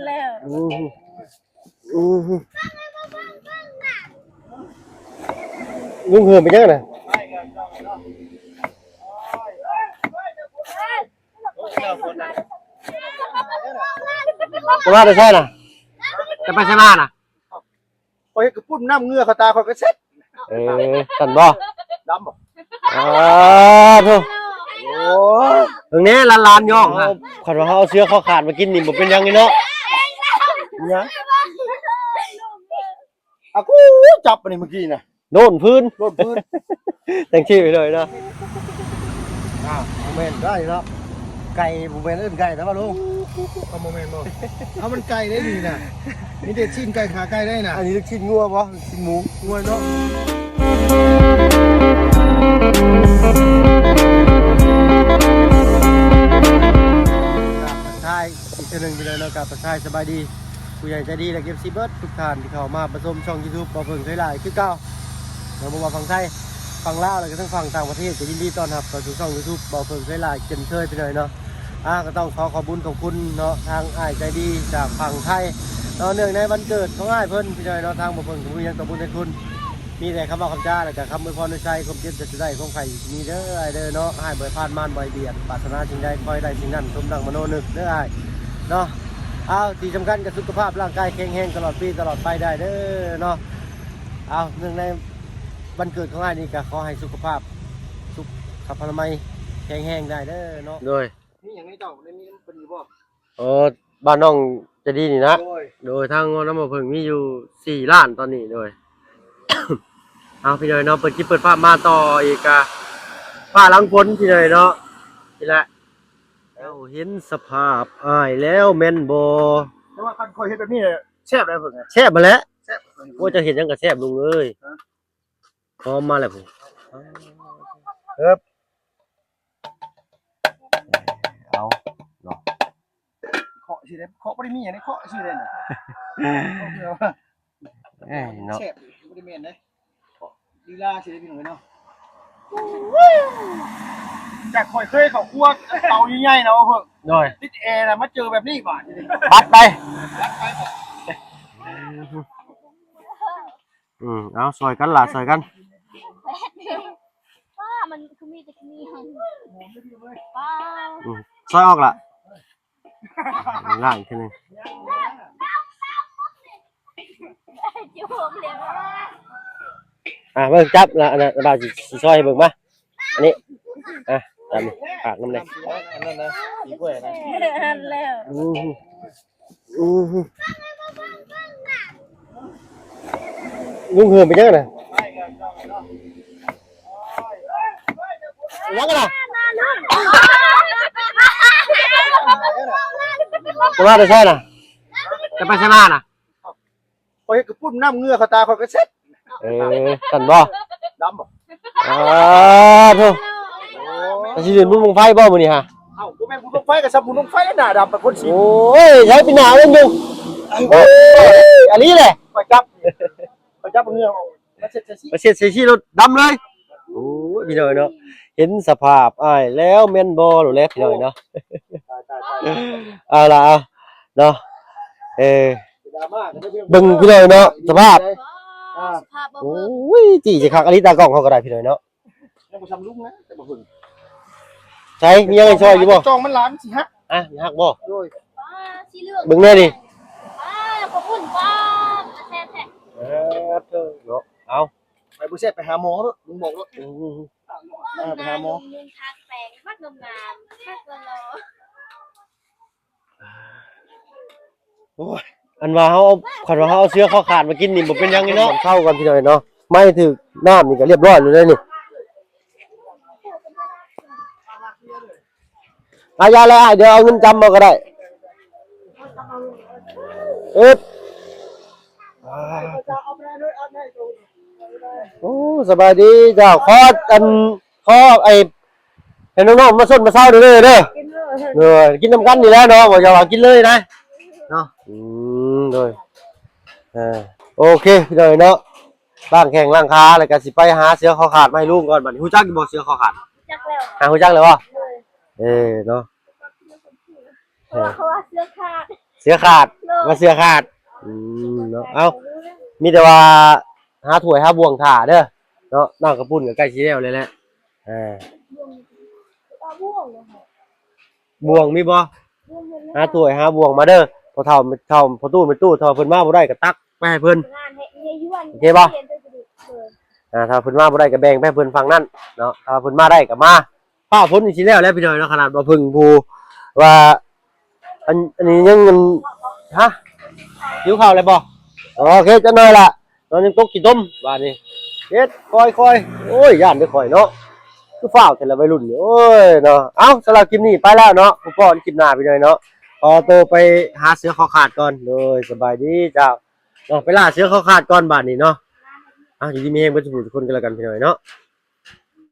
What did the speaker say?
แล้วลุงเหิมไปยังไงจะมาได้ใช่น่ะจะไปใช่มาน่ะคอยกระปุ้นน้ำเงือกตาคอยกระเซ็ตสั่นบ่ดำบ่ทุกตรงนี้ลานย่องฮะขันว่าเขาเอาเสื้อเขาขาดมากินนี่บ่เป็นยังไงเนาะยังอากูจับไปนี่เมื่อกี้น่ะโดนพื้นแต่งชื่อไปเลยเนาะโมเมนต์ได้เนาะไก่โมเมนต์อื่นไก่แต่ว่าลุงเอาโมเมนต์บ่เอามันไก่ได้ดีน่ะนี่เด็ดชิ้นไก่ขาไก่ได้น่ะอันนี้ลูกชิ้นงัวบ่ชิ้นหมูงัวเนาะทายอีกตัวหนึ่งไปเลยเนาะกับทายสบายดีผู้ใหญ่ใจดีและเก็บซีเบิร์ดทุกท่านที่เข้ามาประชมช่อง YouTube บ่เพิ่งเคยหลายคือเก่าเราบอกว่าฝั่งไทยฝั่งลาวแล้วก็ทั้งฝั่งต่างประเทศจะยินดีต้อนรับเข้าสู่ช่อง YouTube บ่เพิ่งเคยหลายเช่นเคยไปเลยเนาะก็ต้องขอบคุณเนาะทางอ้ายใจดีจากฝั่งไทยเนาะเนื่องในวันเกิดของอ้ายเพิ่นพี่น้อยเนาะทางบ่เพิ่งผู้ยังขอบคุณในคุณมีแต่คำว่าคำจ้าแล้วก็คำอวยพรในใจความเจ็บจะได้ของใครมีเด้ออ้ายเด้อเนาะอ้ายบ่ผ่านมานบ่เบียดปรารถนาสิ่งใดคอยได้สิ่งนั้นสมดังมโนนึกเด้ออ้ายเนาะที่สำคัญกับสุขภาพร่างกายแข็งแรงตลอดปีตลอดไปได้เด้อเนาะเนื่องในวันเกิดของอ้ายนี่ก็ขอให้สุขภาพสุขภาพอนามัยแข็งแรงได้เด้อเนาะโดยนี่อย่างนี้เจ้าในนี้เป็นอยู่บ่บ้านน้องจะดีนี่นะโดยทางน้ำมันเพิ่งมีอยู่4 ล้านตอนนี้โดย พี่เลยเนาะเปิดคลิปเปิดภาพมาต่ออีกฝ้าหลังพ้นพี่เลยเนาะนี่แหละแล้วเห็นสภาพอ้ายแล้วแม่นบ่แต่ว่าคันคอยเฮ็ดแบบนี้แซ่บได้เพิ่นไงแซ่บมาแล้วแซ่บว่าจะเห็นยังก็แซ่บลุงเอ้ยพร้อมมาแล้วผมครับเอาเนาะเคาะสิได้เคาะบ่ได้มีหยังได้เคาะสิได้น่ะเนาะแซ่บบ่ได้แม่นเด้ลีลาสิได้พี่น้องเนาะจากคอยเคยเข้าครัวเตาใหญ่ๆนะว่าเพิ่นโดยติดแอร์น่ะมาเจอแบบนี้บาดนี่บัดไปเอาซอยกันล่ะซอยกันป้ามันคือมีแต่มีหันป้าซอยออกล่ะล่างทีนึงจิ้วผมเลี้ยงเบิ่งจับละนะบ่าวสิซอยเบิ่งมาอันนี้ตามนี่ฝากน้ำเลยอันนั้นนะอีกล้วยนะแล้วลุงเหิมไปยังไงน่ะยังไงล่ะจะมาได้ใช่น่ะจะไปใช่มาน่ะคอยกระปุ้นน้ำเงือกตาคอยกระเซ็ตสั่นบ่ดำบ่ทุกแต่สิเดินบุญบังไฟบ่มื้อนี้ฮะบ่แม่นบุญบังไฟกับซับบุญบังไฟหน้าดำเป็นคนสีโอ้ยใช้ปีหน้าเล่นอยู่อันนี้แหละไปจับเงือกมาเซ็ตเสียรถดำเลยโอ้ยพี่น้อยเนาะเห็นสภาพอ้ายแล้วแม่นบ่หรือแล้วพี่น้อยเนาะเอาล่ะเนาะดึงพี่น้อยเนาะสภาพโอ้ยจี้สิคักอันนี้ตากล้องเขาก็ได้พี่น้อยเนาะยังบ่ทำลุงนะแต่บ่เพิ่นใช่มียังไงซอยอยู่บ่จองมันล้านสิฮะฮักบ่โดยสีเหลืองเบิ่งแน่ดิขอบคุณป้าแท้เนาะเอาไปบ่แซ่บไปหาหมอเด้อลุงบอกเด้อไปหาหมอลุงทักแปลงมักงามทักรอโอ้ยอันว่าเขาขันว่าเขาเอาเสื้อเขาขาดมากินนี่บ่เป็นยังไงเนาะเข้ากันพี่หน่อยเนาะไม่ถึงน้ำนี่ก็เรียบร้อยเลยนี่ยาอะไรเดี๋ยวเอาเงินจำมาก็ได้โอ้สบายดีเจ้าขอไอ้น้องๆมาส้นมาเศร้าเด้อกินน้ำกันนี่แล้วเนาะบอกอย่าว่ากินเลยนะเนาะโดยโอเคเลยเนาะร่างแข่งร่างค้าอะไรกันสิไปหาเสือคอขาดมาให้ลูกก่อนบัดนี้ฮู้จักบ่เสือคอขาดจักแล้วฮู้จักเลยวะเนาะเพราะว่าเสื้อขาดเสือขาด ว่าเสื้อขาดเนาะเอามีแต่ว่าหาถ้วยหาบ่วงถ่าเด้อเนาะน้องกระปุ่นก็ใกล้สิแล้วเลยแหละบ่วงมีบ่หาถ้วยหาบ่วงมาเด้อพอเฒ่าพอตู้ไปตู้เฒ่าเพิ่นมาบ่ได้ก็ตักไปให้เพิ่นโอเคบ่ถ้าเพิ่นมาบ่ได้ก็แบ่งไปให้เพิ่นฝั่งนั้นเนาะถ้าเพิ่นมาได้ก็มาฟ้าฝนอีกสิแล้วแหละพี่น้อยเนาะขนาดบ่พึ่งผู้ว่าอันนี้ยังมันฮะหิวข้าวเลยบ่โอเคจังหน่อยล่ะตอนยังตกขี้ต้มว่านี่เฮ็ดคอยโอ้ยย่านไปคอยเนาะคือฟ้าวแต่ละวัยรุ่นโอ้ยเนาะเอ้าสำหรับคลิปนี้ไปแล้วเนาะผู้ป้อนคลิปหน้าพี่น้อยเนาะขอตัวไปหาเสือคอขาดก่อนโดยสบายดีเจ้าเนาะไปล่าเสือคอขาดก่อนบาดนี้เนาะอยู่ดีมีแฮงเบิดทุกคนกันแล้วกันพี่น้อยเนาะ